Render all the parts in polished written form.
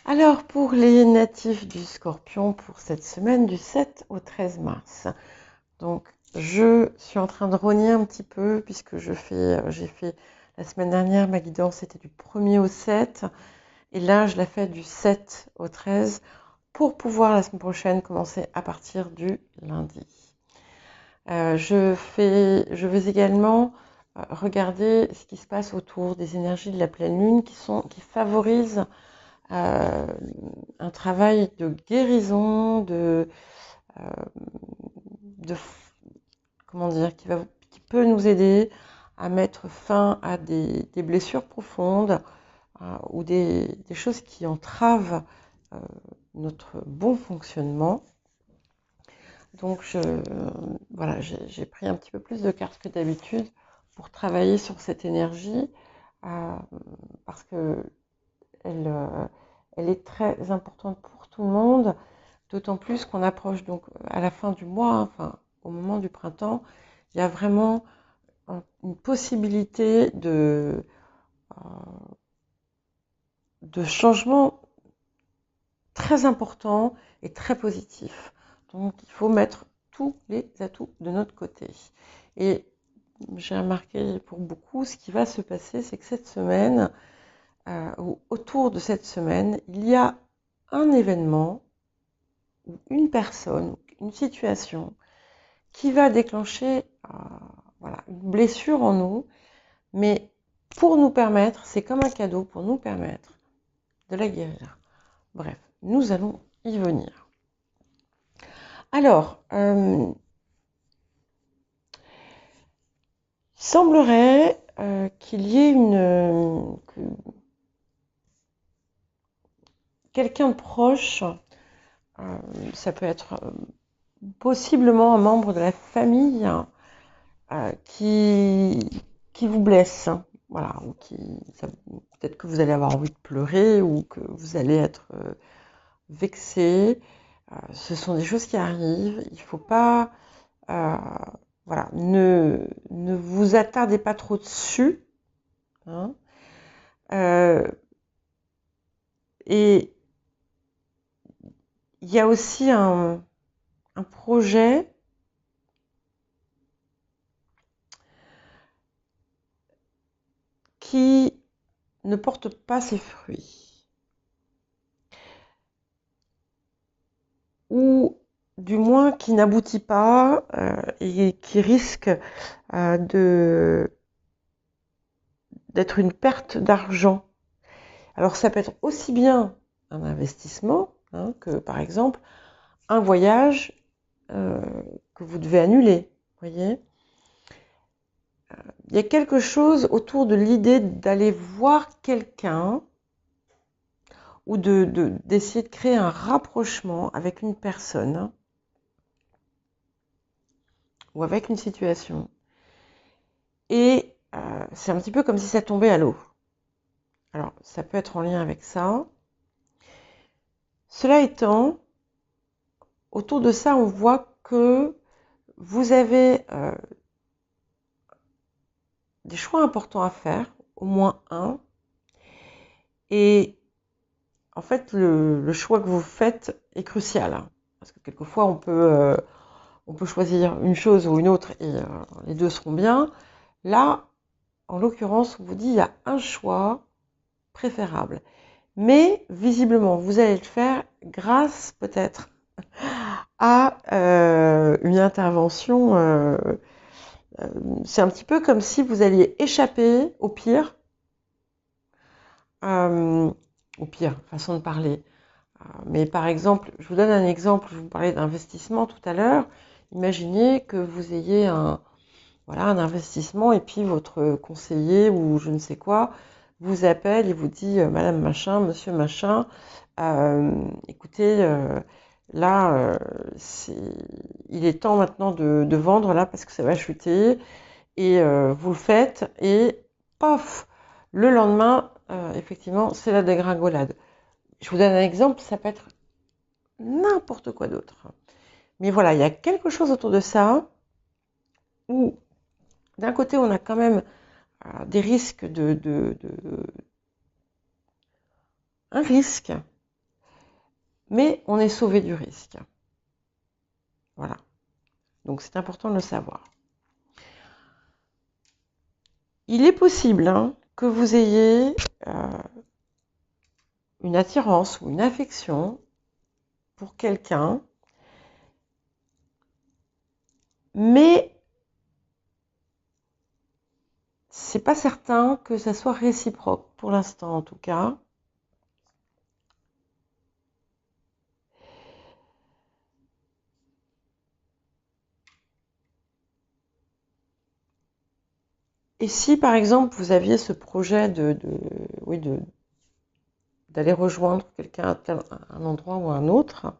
Alors, pour les natifs du Scorpion, pour cette semaine du 7 au 13 mars. Donc, je suis en train de rogner un petit peu puisque j'ai fait la semaine dernière, ma guidance était du 1er au 7 et là, je la fais du 7 au 13 pour pouvoir la semaine prochaine commencer à partir du lundi. Je vais également regarder ce qui se passe autour des énergies de la pleine lune qui favorisent euh, un travail de guérison, euh, de comment dire, qui peut nous aider à mettre fin à des blessures profondes ou des choses qui entravent euh, notre bon fonctionnement. Donc voilà, j'ai pris un petit peu plus de cartes que d'habitude pour travailler sur cette énergie euh, parce que elle est très importante pour tout le monde. D'autant plus qu'on approche donc à la fin du mois, enfin au moment du printemps, il y a vraiment une possibilité de changement très important et très positif. Donc il faut mettre tous les atouts de notre côté. Et j'ai remarqué pour beaucoup, ce qui va se passer, c'est que cette semaine, ou autour de cette semaine, il y a un événement, ou une personne, une situation qui va déclencher voilà, une blessure en nous, mais pour nous permettre, c'est comme un cadeau pour nous permettre de la guérir. Bref, nous allons y venir. Alors, il semblerait qu'il y ait quelqu'un de proche, ça peut être possiblement un membre de la famille qui vous blesse. Voilà, ou peut-être que vous allez avoir envie de pleurer ou que vous allez être vexé. Ce sont des choses qui arrivent. Il ne faut pas, voilà, ne vous attardez pas trop dessus. Hein. Et il y a aussi un projet qui ne porte pas ses fruits. Ou du moins qui n'aboutit pas et qui risque d'être une perte d'argent. Alors ça peut être aussi bien un investissement hein, que par exemple un voyage que vous devez annuler. Voyez, il y a quelque chose autour de l'idée d'aller voir quelqu'un ou d'essayer de créer un rapprochement avec une personne ou avec une situation. Et c'est un petit peu comme si ça tombait à l'eau. Alors, ça peut être en lien avec ça. Cela étant, autour de ça, on voit que vous avez des choix importants à faire, au moins un. Et en fait, le choix que vous faites est crucial. Hein, parce que quelquefois, on peut choisir une chose ou une autre et les deux seront bien. Là, en l'occurrence, on vous dit il y a un choix préférable. Mais visiblement, vous allez le faire grâce peut-être à une intervention. C'est un petit peu comme si vous alliez échapper au pire, façon de parler. Mais par exemple, je vous donne un exemple, je vous parlais d'investissement tout à l'heure. Imaginez que vous ayez voilà, un investissement et puis votre conseiller ou je ne sais quoi vous appelle et vous dit Madame Machin, Monsieur Machin, écoutez, là, il est temps maintenant de vendre là parce que ça va chuter et vous le faites et paf, le lendemain, effectivement, c'est la dégringolade. Je vous donne un exemple, ça peut être n'importe quoi d'autre. Mais voilà, il y a quelque chose autour de ça où d'un côté on a quand même des risques un risque mais on est sauvé du risque. Voilà. Donc c'est important de le savoir. Il est possible que vous ayez une attirance ou une affection pour quelqu'un, mais c'est pas certain que ça soit réciproque, pour l'instant en tout cas. Et si par exemple vous aviez ce projet d'aller rejoindre quelqu'un à un endroit ou à un autre,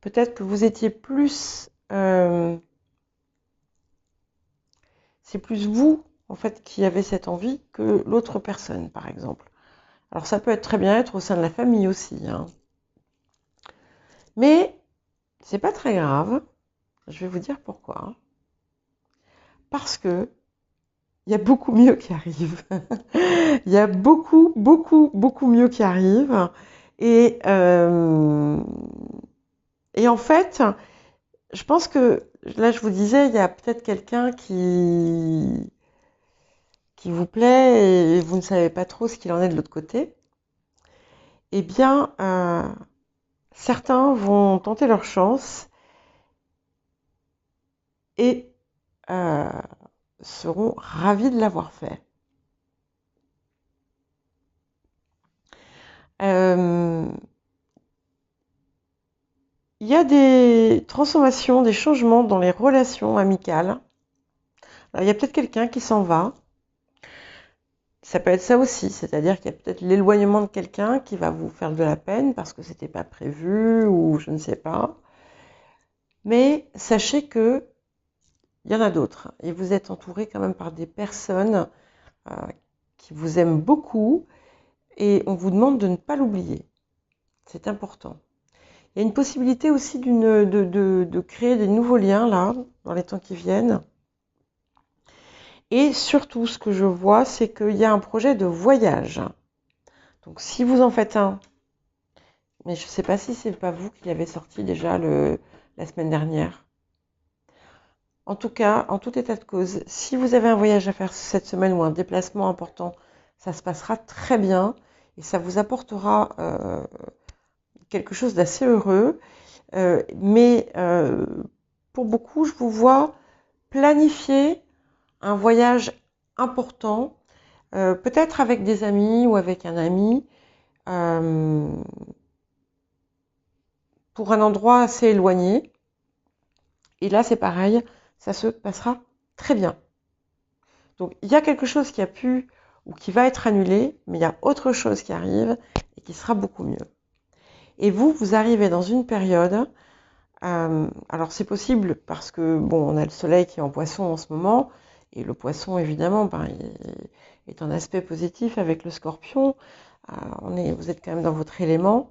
peut-être que vous étiez plus... c'est plus vous, en fait, qui avez cette envie que l'autre personne, par exemple. Alors ça peut très bien être au sein de la famille aussi. Mais c'est pas très grave. Je vais vous dire pourquoi. Parce que il y a beaucoup mieux qui arrive. Il y a beaucoup, beaucoup, beaucoup mieux qui arrive. Et en fait, je pense que, là je vous disais, il y a peut-être quelqu'un qui vous plaît et vous ne savez pas trop ce qu'il en est de l'autre côté. Eh bien, certains vont tenter leur chance et seront ravis de l'avoir fait. Il y a des transformations, des changements dans les relations amicales. Alors, il y a peut-être quelqu'un qui s'en va. Ça peut être ça aussi, c'est-à-dire qu'il y a peut-être l'éloignement de quelqu'un qui va vous faire de la peine parce que c'était pas prévu ou je ne sais pas. Mais sachez que il y en a d'autres et vous êtes entouré quand même par des personnes qui vous aiment beaucoup et on vous demande de ne pas l'oublier. C'est important. Il y a une possibilité aussi de créer des nouveaux liens là, dans les temps qui viennent. Et surtout, ce que je vois, c'est qu'il y a un projet de voyage. Donc si vous en faites un, mais je ne sais pas si c'est pas vous qui l'avez sorti déjà la semaine dernière. En tout cas, en tout état de cause, si vous avez un voyage à faire cette semaine ou un déplacement important, ça se passera très bien et ça vous apportera quelque chose d'assez heureux. Mais pour beaucoup, je vous vois planifier un voyage important, peut-être avec des amis ou avec un ami, pour un endroit assez éloigné. Et là, c'est pareil, ça se passera très bien. Donc, il y a quelque chose qui a pu ou qui va être annulé, mais il y a autre chose qui arrive et qui sera beaucoup mieux. Et vous arrivez dans une période, alors c'est possible parce que, bon, on a le soleil qui est en poisson en ce moment, et le poisson, évidemment, est un aspect positif avec le scorpion. Vous êtes quand même dans votre élément.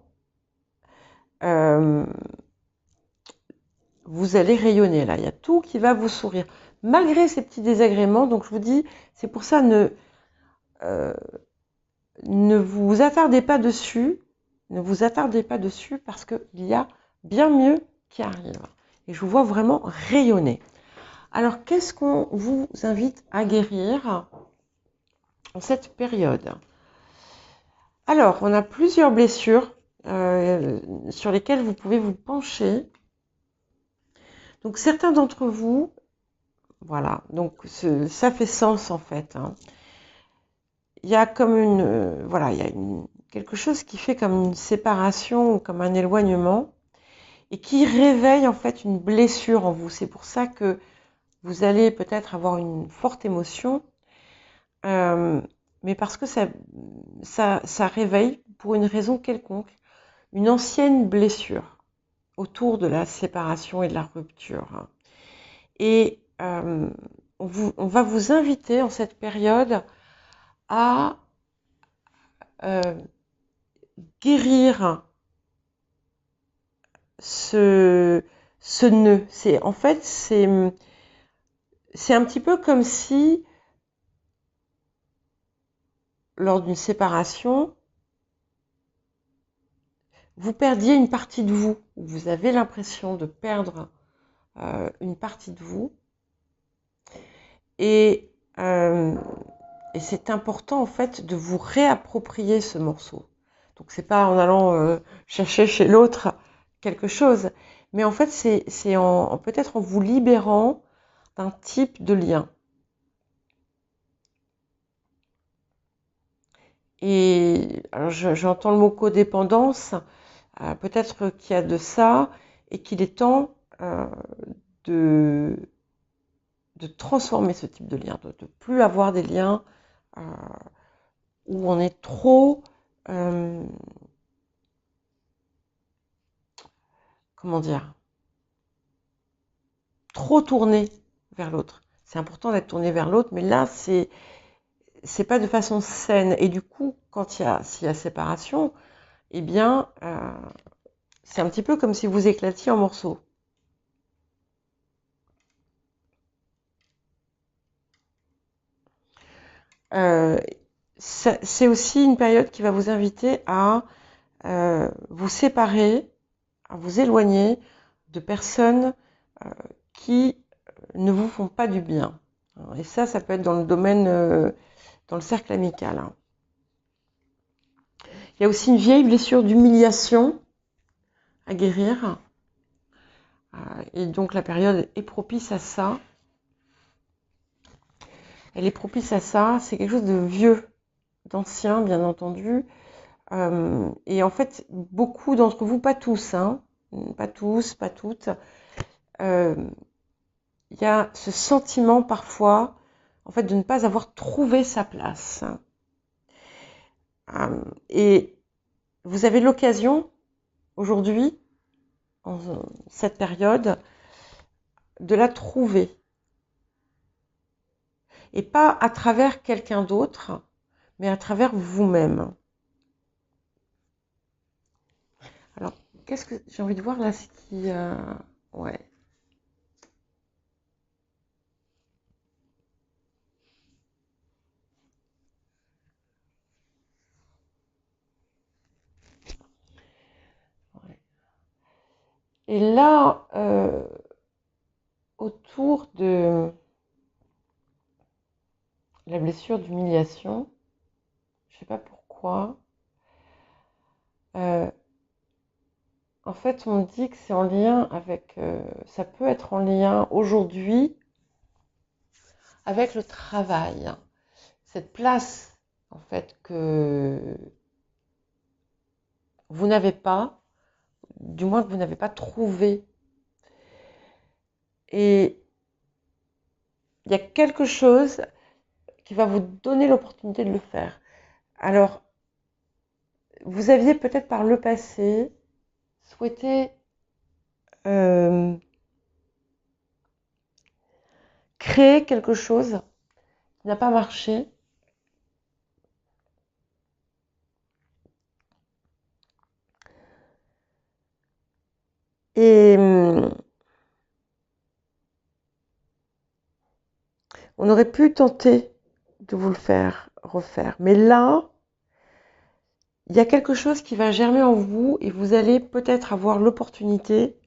Vous allez rayonner là. Il y a tout qui va vous sourire. Malgré ces petits désagréments, donc je vous dis, c'est pour ça, ne vous attardez pas dessus. Ne vous attardez pas dessus parce qu'il y a bien mieux qui arrive. Et je vous vois vraiment rayonner. Alors, qu'est-ce qu'on vous invite à guérir en cette période? Alors, on a plusieurs blessures sur lesquelles vous pouvez vous pencher. Donc, certains d'entre vous, voilà, donc ça fait sens en fait. Il y a comme quelque chose qui fait comme une séparation ou comme un éloignement et qui réveille en fait une blessure en vous. C'est pour ça que vous allez peut-être avoir une forte émotion, mais parce que ça réveille pour une raison quelconque une ancienne blessure autour de la séparation et de la rupture. Et on va vous inviter en cette période à guérir ce nœud. En fait, c'est un petit peu comme si, lors d'une séparation, vous perdiez une partie de vous, ou vous avez l'impression de perdre une partie de vous. Et c'est important en fait de vous réapproprier ce morceau. Donc c'est pas en allant chercher chez l'autre quelque chose, mais en fait c'est peut-être en vous libérant d'un type de lien. Et alors j'entends le mot codépendance, peut-être qu'il y a de ça et qu'il est temps de transformer ce type de lien, de ne plus avoir des liens où on est trop, comment dire, trop tourné vers l'autre. C'est important d'être tourné vers l'autre, mais là, c'est pas de façon saine. Et du coup, s'il y a séparation, eh bien, c'est un petit peu comme si vous éclatiez en morceaux. C'est aussi une période qui va vous inviter à vous séparer, à vous éloigner de personnes qui ne vous font pas du bien. Et ça peut être dans le domaine, dans le cercle amical. Il y a aussi une vieille blessure d'humiliation à guérir. Et donc la période est propice à ça. Elle est propice à ça. C'est quelque chose de vieux, d'ancien, bien entendu. Et en fait, beaucoup d'entre vous, pas tous, pas tous, pas toutes, il y a ce sentiment parfois, en fait, de ne pas avoir trouvé sa place. Et vous avez l'occasion, aujourd'hui, en cette période, de la trouver. Et pas à travers quelqu'un d'autre, mais à travers vous-même. Alors, qu'est-ce que j'ai envie de voir là, ce qui... ouais. Et là, autour de la blessure d'humiliation, je ne sais pas pourquoi, en fait, on me dit que c'est en lien avec, ça peut être en lien aujourd'hui avec le travail. Cette place, en fait, que vous n'avez pas, du moins que vous n'avez pas trouvé. Et il y a quelque chose qui va vous donner l'opportunité de le faire. Alors, vous aviez peut-être par le passé souhaité créer quelque chose qui n'a pas marché. Et on aurait pu tenter de vous le faire refaire. Mais là, il y a quelque chose qui va germer en vous et vous allez peut-être avoir l'opportunité,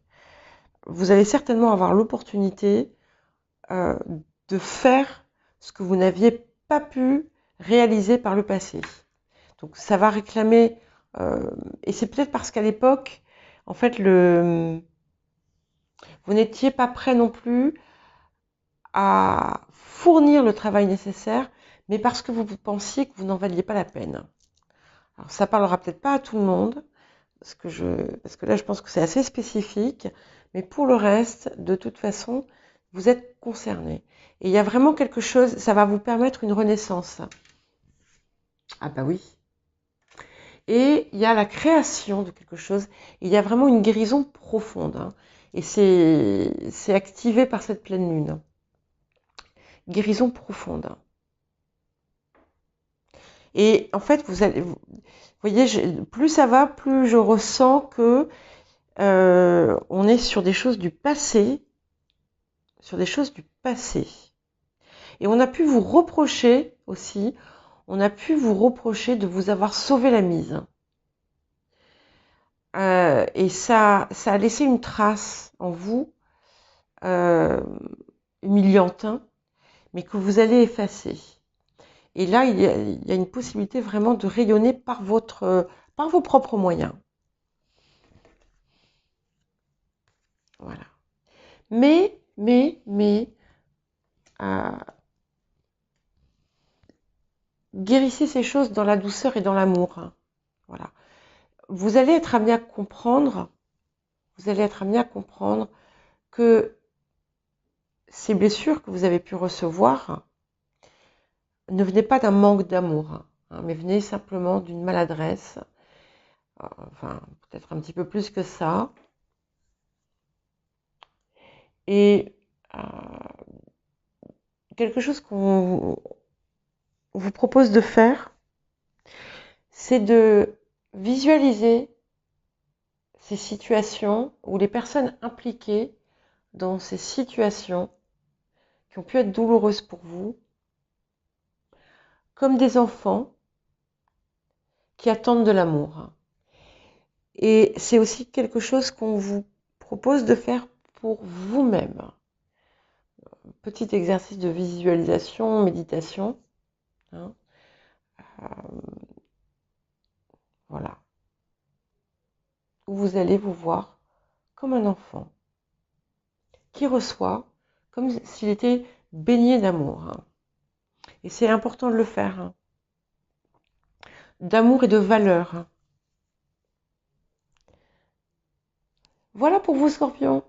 vous allez certainement avoir l'opportunité de faire ce que vous n'aviez pas pu réaliser par le passé. Donc ça va réclamer, et c'est peut-être parce qu'à l'époque, en fait, vous n'étiez pas prêt non plus à fournir le travail nécessaire, mais parce que vous pensiez que vous n'en valiez pas la peine. Alors ça parlera peut-être pas à tout le monde, parce que là je pense que c'est assez spécifique, mais pour le reste, de toute façon, vous êtes concerné. Et il y a vraiment quelque chose, ça va vous permettre une renaissance. Ah bah oui. Et il y a la création de quelque chose, il y a vraiment une guérison profonde. Et c'est activé par cette pleine lune. Guérison profonde. Et en fait, vous voyez, plus ça va, plus je ressens que on est sur des choses du passé, Et on a pu vous reprocher aussi, de vous avoir sauvé la mise. Et ça a laissé une trace en vous, euh, humiliante, hein, mais que vous allez effacer. Et là, il y a une possibilité vraiment de rayonner par par vos propres moyens. Voilà. Mais, euh, guérissez ces choses dans la douceur et dans l'amour, hein. Voilà. Vous allez être amené à comprendre, vous allez être amené à comprendre que ces blessures que vous avez pu recevoir ne venaient pas d'un manque d'amour, hein, mais venaient simplement d'une maladresse, enfin peut-être un petit peu plus que ça. Et quelque chose qu'on vous propose de faire, c'est de visualiser ces situations ou les personnes impliquées dans ces situations qui ont pu être douloureuses pour vous, comme des enfants qui attendent de l'amour. Et c'est aussi quelque chose qu'on vous propose de faire pour vous-même. Petit exercice de visualisation, méditation, hein. Voilà. Où vous allez vous voir comme un enfant qui reçoit comme s'il était baigné d'amour, hein. Et c'est important de le faire, hein. D'amour et de valeur, hein. Voilà pour vous, Scorpion.